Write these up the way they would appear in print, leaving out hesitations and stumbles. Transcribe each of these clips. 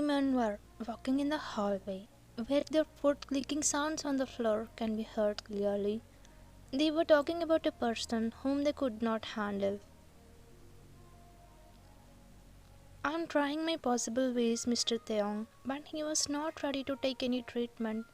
men were walking in the hallway, where their foot clicking sounds on the floor can be heard clearly. They were talking about a person whom they could not handle. I'm trying my possible ways, Mr. Theong, but he was not ready to take any treatment.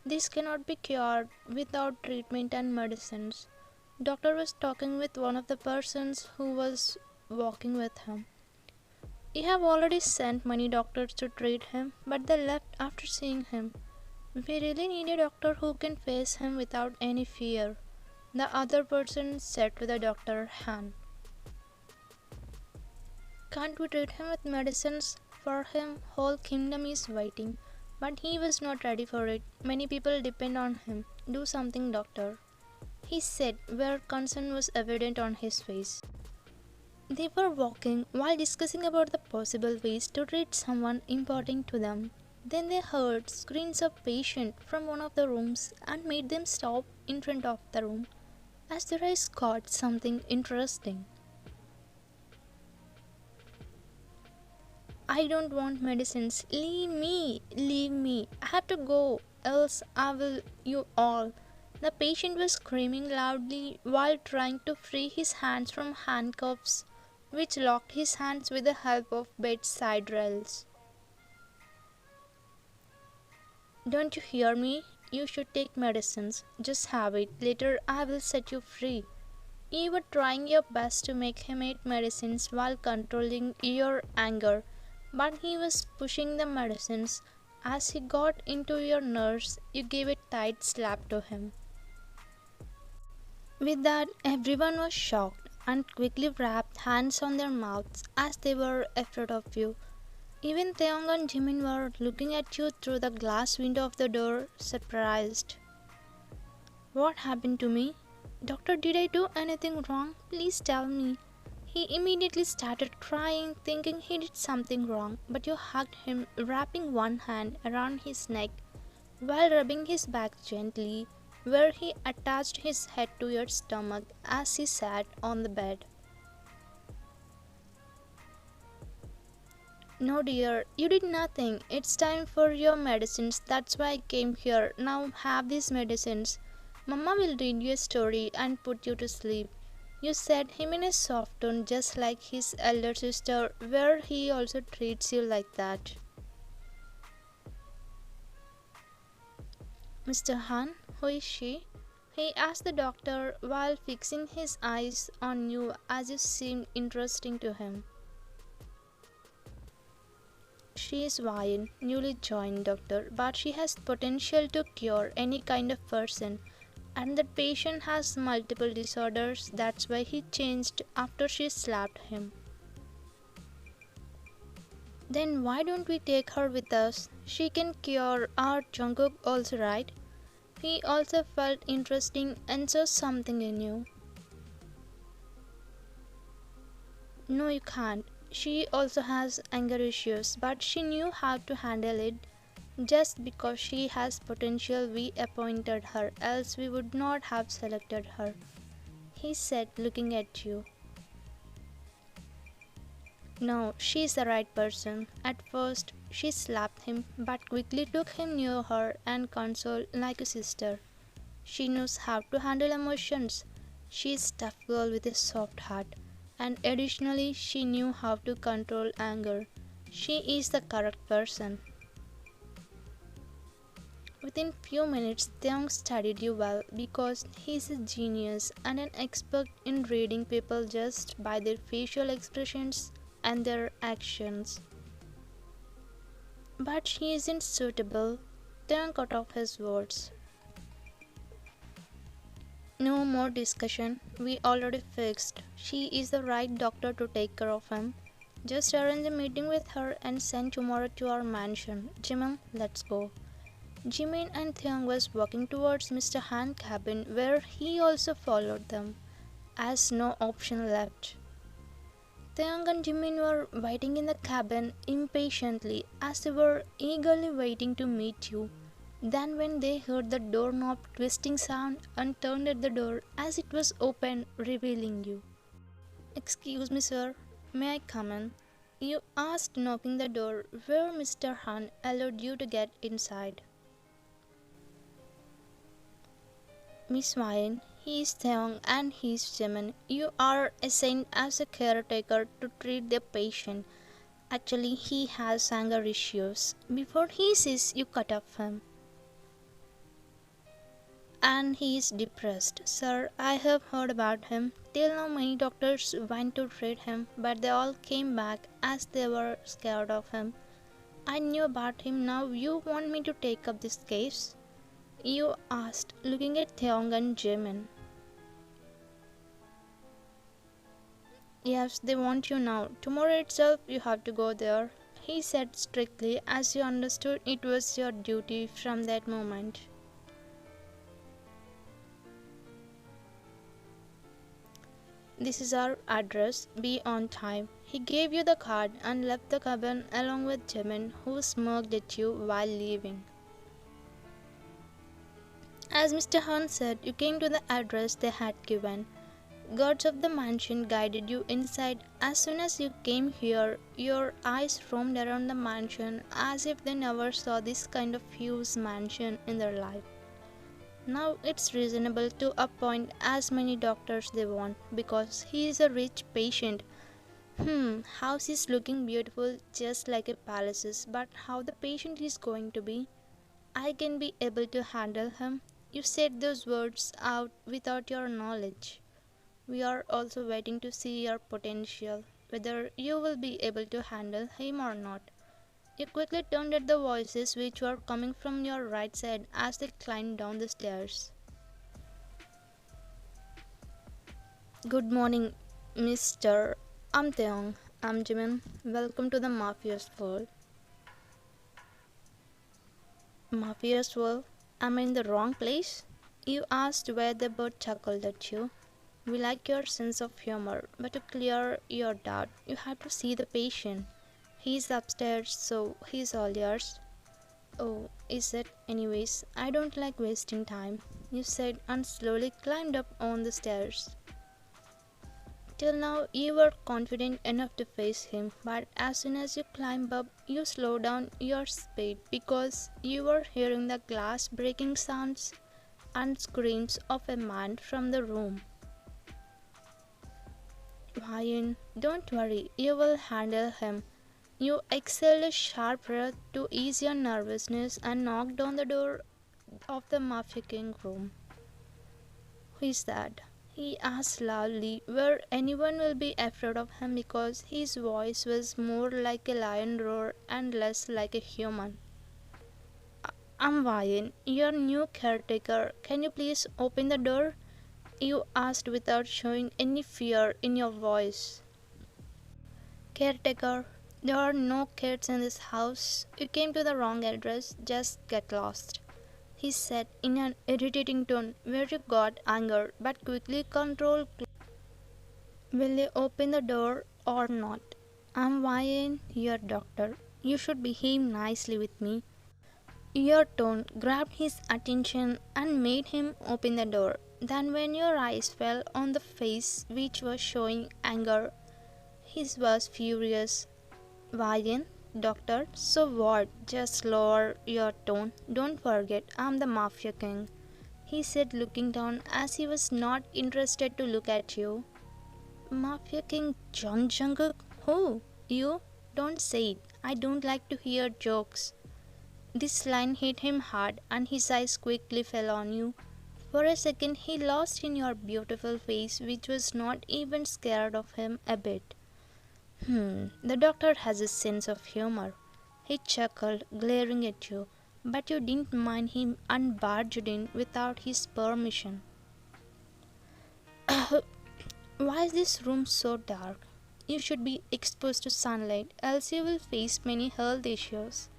This cannot be cured without treatment and medicines. Doctor was talking with one of the persons who was walking with him. You have already sent many doctors to treat him, but they left after seeing him. We really need a doctor who can face him without any fear. The other person said to the doctor Han. Can't we treat him with medicines? For him, whole kingdom is waiting. But he was not ready for it. Many people depend on him. Do something, doctor, he said, where concern was evident on his face. They were walking while discussing about the possible ways to treat someone important to them. Then they heard screams of patient from one of the rooms and made them stop in front of the room as their eyes caught something interesting. I don't want medicines. Leave me. Leave me. I have to go, else I will you all. The patient was screaming loudly while trying to free his hands from handcuffs, which locked his hands with the help of bedside rails. Don't you hear me? You should take medicines. Just have it. Later I will set you free. You were trying your best to make him eat medicines while controlling your anger, but he was pushing the medicines. As he got into your nerves, you gave a tight slap to him. With that, everyone was shocked and quickly wrapped hands on their mouths as they were afraid of you. Even Taeyong and Jimin were looking at you through the glass window of the door, surprised. What happened to me? Doctor, did I do anything wrong? Please tell me. He immediately started crying, thinking he did something wrong, but you hugged him, wrapping one hand around his neck while rubbing his back gently, where he attached his head to your stomach as he sat on the bed. No dear, you did nothing. It's time for your medicines. That's why I came here. Now have these medicines. Mama will read you a story and put you to sleep. You said him in a soft tone, just like his elder sister, where he also treats you like that. Mr. Han, who is she? He asked the doctor while fixing his eyes on you as you seemed interesting to him. She is Vayan, newly joined doctor, but she has potential to cure any kind of person. And that patient has multiple disorders, that's why he changed after she slapped him. Then why don't we take her with us? She can cure our Jungkook also, right? He also felt interesting and saw something in you. No, you can't. She also has anger issues, but she knew how to handle it. Just because she has potential, we appointed her, else we would not have selected her, he said, looking at you. No, she's the right person. At first, she slapped him, but quickly took him near her and consoled like a sister. She knows how to handle emotions. She's a tough girl with a soft heart. And additionally, she knew how to control anger. She is the correct person. Within few minutes, Taeyong studied you well because he is a genius and an expert in reading people just by their facial expressions and their actions. But she isn't suitable. Taeyong cut off his words. No more discussion. We already fixed. She is the right doctor to take care of him. Just arrange a meeting with her and send tomorrow to our mansion. Jimin, let's go. Jimin and Taeyong was walking towards Mr. Han's cabin, where he also followed them, as no option left. Taeyong and Jimin were waiting in the cabin impatiently as they were eagerly waiting to meet you. Then when they heard the doorknob twisting sound and turned at the door as it was open, revealing you. Excuse me, sir. May I come in? You asked, knocking the door, where Mr. Han allowed you to get inside. Miss Wine, he is young and he is German. You are assigned as a caretaker to treat the patient. Actually, he has anger issues. Before he sees you cut off him. And he is depressed. Sir, I have heard about him. Till now many doctors went to treat him, but they all came back as they were scared of him. I knew about him. Now you want me to take up this case? You asked, looking at Theong and Jimin. Yes, they want you now. Tomorrow itself you have to go there, he said strictly, as you understood it was your duty from that moment. This is our address. Be on time. He gave you the card and left the cabin along with Jimin, who smirked at you while leaving. As Mr. Han said, you came to the address they had given. Guards of the mansion guided you inside. As soon as you came here, your eyes roamed around the mansion as if they never saw this kind of huge mansion in their life. Now it's reasonable to appoint as many doctors they want because he is a rich patient. House is looking beautiful just like a palace's, but how the patient is going to be? I can be able to handle him. You said those words out without your knowledge. We are also waiting to see your potential, whether you will be able to handle him or not. You quickly turned at the voices which were coming from your right side as they climbed down the stairs. Good morning, Mr. I'm Theong. I'm Jimin. Welcome to the Mafia's world. Mafia's world? Am I in the wrong place? You asked where the bird chuckled at you. We like your sense of humor, but to clear your doubt, you have to see the patient. He's upstairs, so he's all yours. Oh, is it? Anyways, I don't like wasting time, you said and slowly climbed up on the stairs. Till now, you were confident enough to face him, but as soon as you climb up, you slow down your speed because you were hearing the glass breaking sounds and screams of a man from the room. Ryan, don't worry, you will handle him. You exhaled a sharp breath to ease your nervousness and knocked on the door of the Mafia King room. Who is that? He asked loudly, where anyone will be afraid of him because his voice was more like a lion roar and less like a human. I'm Ryan, your new caretaker. Can you please open the door? You asked without showing any fear in your voice. Caretaker, there are no kids in this house. You came to the wrong address. Just get lost, he said in an irritating tone where you got anger but quickly controlled. Will you open the door or not? I'm Ryan, your doctor. You should behave nicely with me. Your tone grabbed his attention and made him open the door. Then when your eyes fell on the face which was showing anger, his was furious. Ryan, doctor, so what? Just lower your tone. Don't forget, I'm the Mafia King, he said looking down as he was not interested to look at you. Mafia King Jungkook? Who? You? Don't say it. I don't like to hear jokes. This line hit him hard and his eyes quickly fell on you. For a second he lost in your beautiful face which was not even scared of him a bit. The doctor has a sense of humor, he chuckled, glaring at you, but you didn't mind him and barged in without his permission. Why is this room so dark? You should be exposed to sunlight, else you will face many health issues.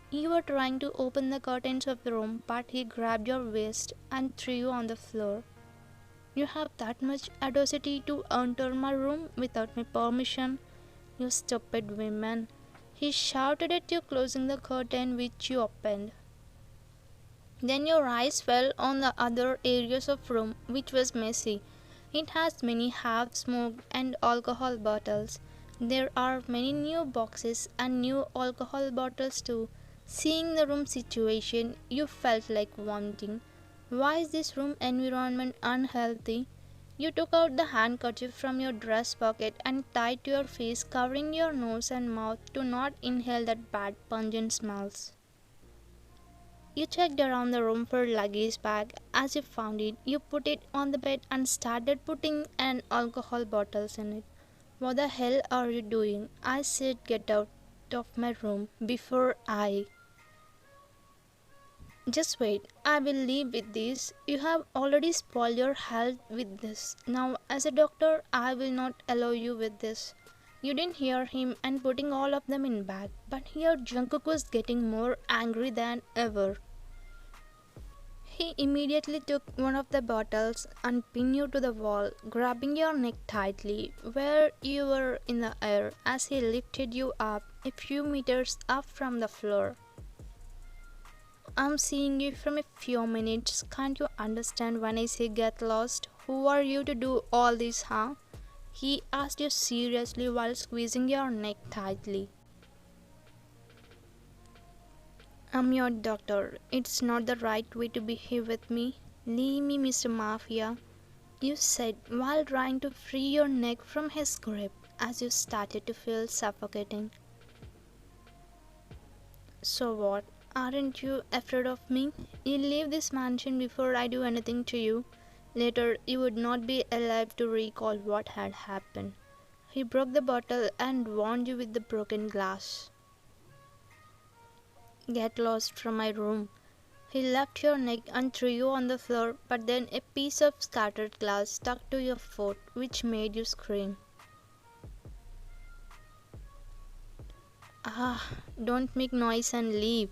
You were trying to open the curtains of the room, but he grabbed your waist and threw you on the floor. You have that much audacity to enter my room without my permission? You stupid woman, he shouted at you, closing the curtain which you opened. Then your eyes fell on the other areas of room, which was messy. It has many half-smoked and alcohol bottles, There are many new boxes and new alcohol bottles too. Seeing the room situation, you felt like vomiting. Why is this room environment unhealthy? You took out the handkerchief from your dress pocket and tied to your face, covering your nose and mouth to not inhale that bad pungent smells. You checked around the room for luggage bag. As you found it, you put it on the bed and started putting an alcohol bottles in it. What the hell are you doing? I said get out of my room before I. Just wait, I will leave with this. You have already spoiled your health with this. Now, as a doctor, I will not allow you with this. You didn't hear him and putting all of them in bag. But here Jungkook was getting more angry than ever. He immediately took one of the bottles and pinned you to the wall, grabbing your neck tightly where you were in the air as he lifted you up a few meters up from the floor. I'm seeing you from a few minutes. Can't you understand when I say get lost? Who are you to do all this, huh? He asked you seriously while squeezing your neck tightly. I'm your doctor. It's not the right way to behave with me. Leave me, Mr. Mafia, you said while trying to free your neck from his grip as you started to feel suffocating. So what? Aren't you afraid of me? You leave this mansion before I do anything to you. Later, you would not be alive to recall what had happened. He broke the bottle and warned you with the broken glass. Get lost from my room. He left your neck and threw you on the floor, but then a piece of scattered glass stuck to your foot, which made you scream. Ah, don't make noise and leave.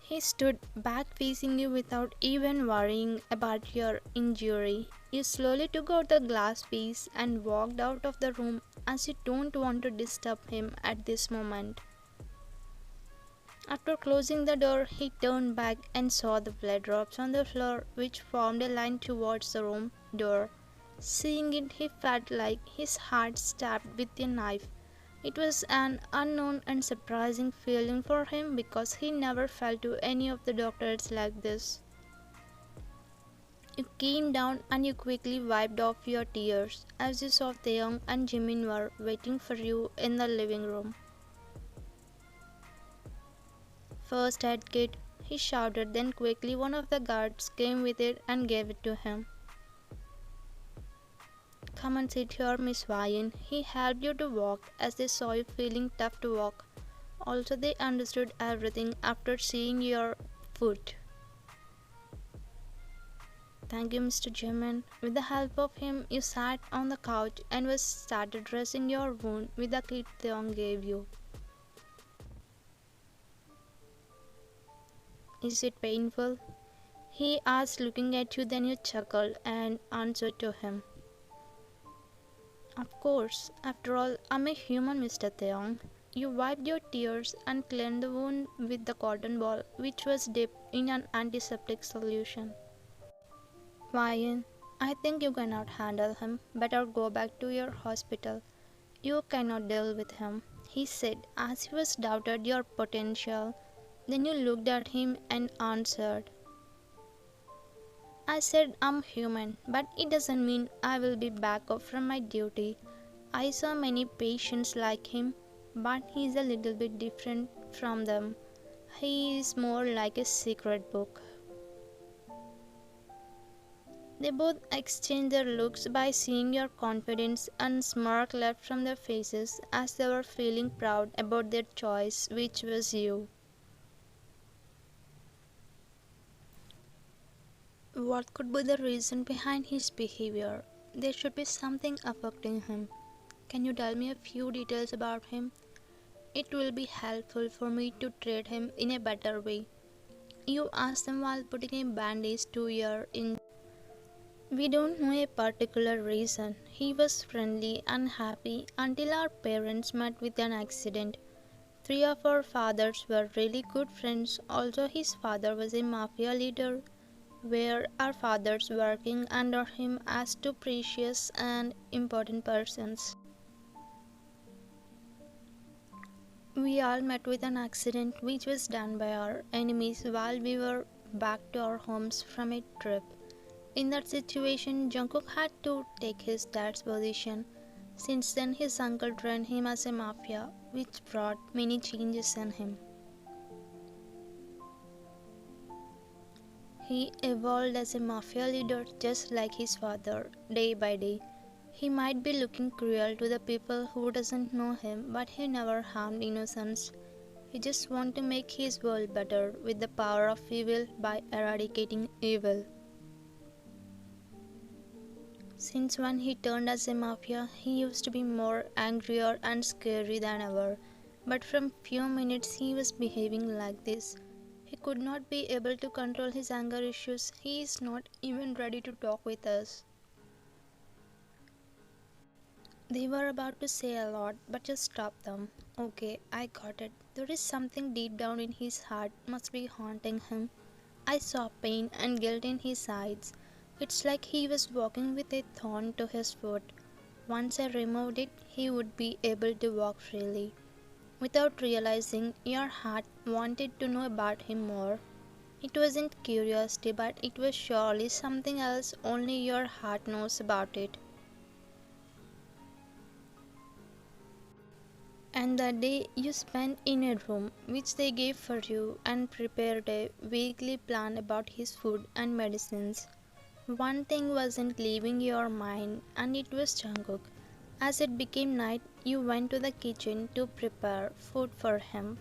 He stood back facing you without even worrying about your injury. You slowly took out the glass piece and walked out of the room as you don't want to disturb him at this moment. After closing the door, he turned back and saw the blood drops on the floor, which formed a line towards the room door. Seeing it, he felt like his heart stabbed with a knife. It was an unknown and surprising feeling for him because he never felt to any of the doctors like this. You came down and you quickly wiped off your tears as you saw Taeyong and Jimin were waiting for you in the living room. First aid kit, he shouted, then quickly one of the guards came with it and gave it to him. Come and sit here, Miss Ryan. He helped you to walk as they saw you feeling tough to walk. Also, they understood everything after seeing your foot. Thank you, Mr. Jimin. With the help of him, you sat on the couch and was started dressing your wound with the kit Theon gave you. Is it painful? He asked, looking at you, then you chuckled and answered to him. Of course, after all, I'm a human, Mr. Theon. You wiped your tears and cleaned the wound with the cotton ball, which was dipped in an antiseptic solution. Ryan, I think you cannot handle him. Better go back to your hospital. You cannot deal with him, he said as he was doubted your potential. Then you looked at him and answered. I said I'm human, but it doesn't mean I will be back off from my duty. I saw many patients like him, but he's a little bit different from them. He is more like a secret book. They both exchanged their looks by seeing your confidence and smirk left from their faces as they were feeling proud about their choice, which was you. What could be the reason behind his behavior? There should be something affecting him. Can you tell me a few details about him? It will be helpful for me to treat him in a better way. You asked them while putting a bandage to your injury. We don't know a particular reason. He was friendly and happy until our parents met with an accident. Three of our fathers were really good friends. Also, his father was a mafia leader, where our fathers working under him as two precious and important persons. We all met with an accident which was done by our enemies while we were back to our homes from a trip. In that situation, Jungkook had to take his dad's position. Since then, his uncle trained him as a mafia, which brought many changes in him. He evolved as a mafia leader just like his father, day by day. He might be looking cruel to the people who doesn't know him, but he never harmed innocents. He just want to make his world better with the power of evil by eradicating evil. Since when he turned as a mafia, he used to be more angrier and scary than ever. But from few minutes he was behaving like this. He could not be able to control his anger issues. He is not even ready to talk with us. They were about to say a lot, but just stopped them. Okay, I got it. There is something deep down in his heart must be haunting him. I saw pain and guilt in his eyes. It's like he was walking with a thorn to his foot. Once I removed it, he would be able to walk freely. Without realizing, your heart wanted to know about him more. It wasn't curiosity, but it was surely something else only your heart knows about it. And the day you spent in a room which they gave for you and prepared a weekly plan about his food and medicines. One thing wasn't leaving your mind, and it was Jungkook. As it became night, you went to the kitchen to prepare food for him.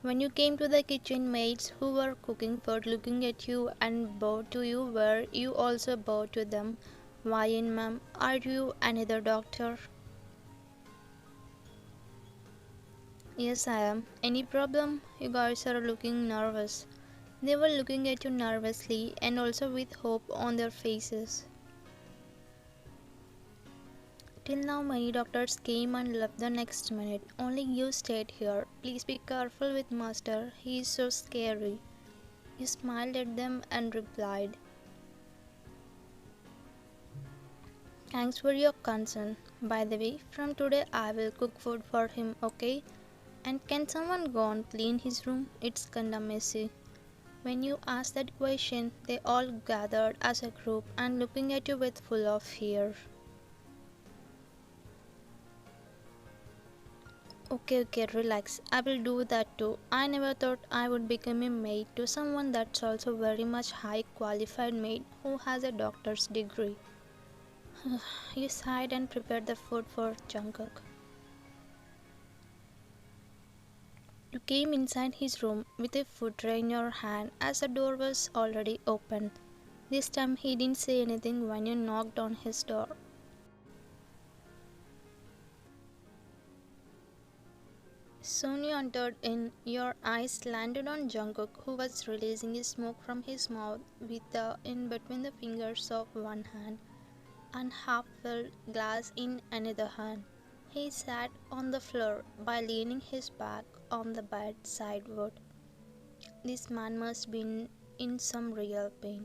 When you came to the kitchen, maids who were cooking food looking at you and bowed to you were you also bowed to them. Why in ma'am, are you another doctor? Yes, I am. Any problem? You guys are looking nervous. They were looking at you nervously and also with hope on their faces. Till now, many doctors came and left the next minute. Only you stayed here. Please be careful with Master. He is so scary. You smiled at them and replied, thanks for your concern. By the way, from today I will cook food for him, okay? And can someone go and clean his room? It's kinda messy. When you asked that question, they all gathered as a group and looking at you with full of fear. Okay, relax. I will do that too. I never thought I would become a maid to someone that's also very much high qualified maid who has a doctor's degree. You sighed and prepared the food for Jungkook. You came inside his room with a food tray in your hand as the door was already open. This time he didn't say anything when you knocked on his door. Soon you entered in. Your eyes landed on Jungkook, who was releasing his smoke from his mouth with the in between the fingers of one hand and half-filled glass in another hand. He sat on the floor by leaning his back on the bed sideward. This man must be in some real pain.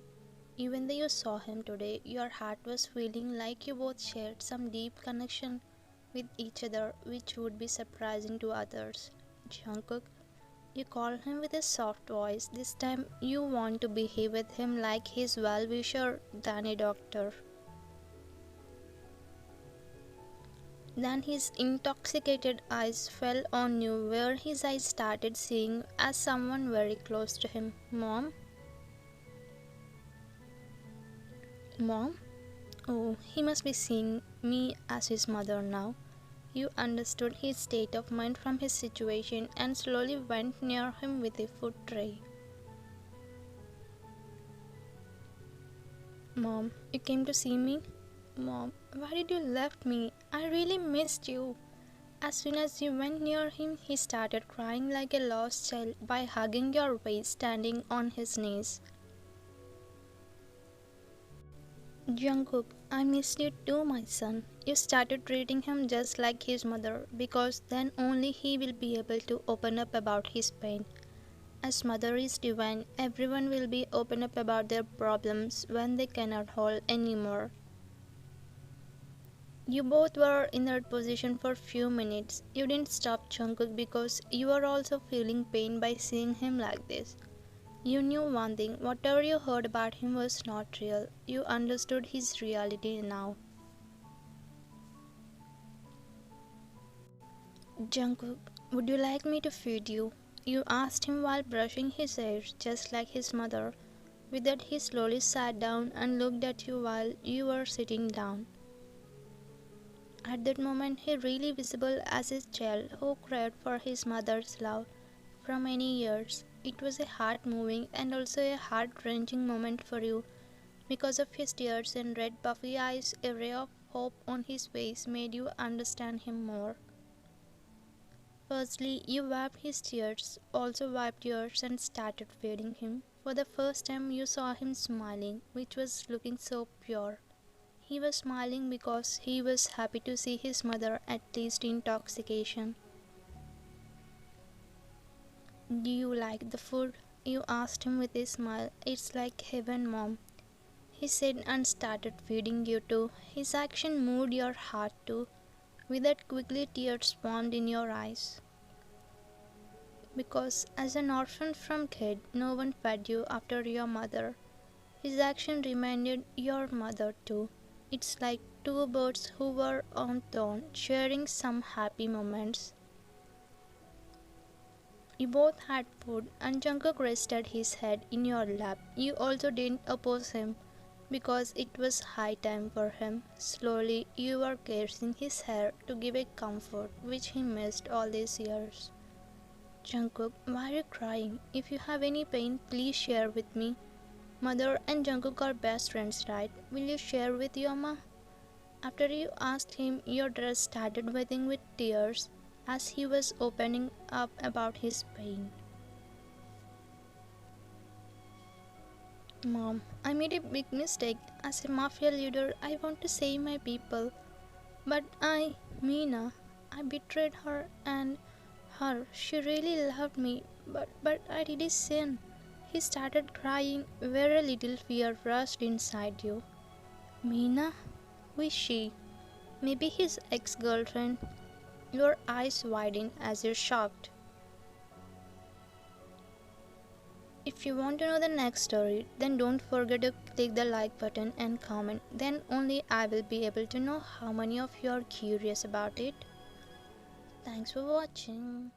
Even though you saw him today, your heart was feeling like you both shared some deep connection with each other, which would be surprising to others. Jungkook, you call him with a soft voice. This time you want to behave with him like his well-wisher than a doctor. Then his intoxicated eyes fell on you, where his eyes started seeing as someone very close to him. Mom? Mom? Oh, he must be seeing me as his mother now. You understood his state of mind from his situation and slowly went near him with a food tray. Mom, you came to see me? Mom, why did you left me? I really missed you. As soon as you went near him, he started crying like a lost child by hugging your waist, standing on his knees. Jungkook, I missed you too, my son. You started treating him just like his mother because then only he will be able to open up about his pain. As mother is divine, everyone will be open up about their problems when they cannot hold anymore. You both were in that position for few minutes. You didn't stop Jungkook because you were also feeling pain by seeing him like this. You knew one thing, whatever you heard about him was not real. You understood his reality now. Jungkook, would you like me to feed you? You asked him while brushing his hair, just like his mother. With that, he slowly sat down and looked at you while you were sitting down. At that moment, he really visible as a child who cried for his mother's love for many years. It was a heart-moving and also a heart-wrenching moment for you. Because of his tears and red puffy eyes, a ray of hope on his face made you understand him more. Firstly, you wiped his tears, also wiped yours and started feeding him. For the first time you saw him smiling, which was looking so pure. He was smiling because he was happy to see his mother at least in intoxication. Do you like the food? You asked him with a smile. It's like heaven, Mom. He said and started feeding you too. His action moved your heart too. With that quickly tears formed in your eyes. Because as an orphan from kid, no one fed you after your mother. His action reminded your mother too. It's like two birds who were on thorn, sharing some happy moments. You both had food, and Jungkook rested his head in your lap. You also didn't oppose him, because it was high time for him. Slowly, you were caressing his hair to give a comfort which he missed all these years. Jungkook, why are you crying? If you have any pain, please share with me. Mother and Jungkook are best friends, right? Will you share with your ma? After you asked him, your dress started wetting with tears as he was opening up about his pain. Mom, I made a big mistake. As a mafia leader, I want to save my people. But Meena, I betrayed her and she really loved me. But I did a sin. He started crying where a little fear rushed inside you. Meena? Who is she? Maybe his ex-girlfriend. Your eyes widen as you're shocked. If you want to know the next story, then don't forget to click the like button and comment. Then only I will be able to know how many of you are curious about it. Thanks for watching.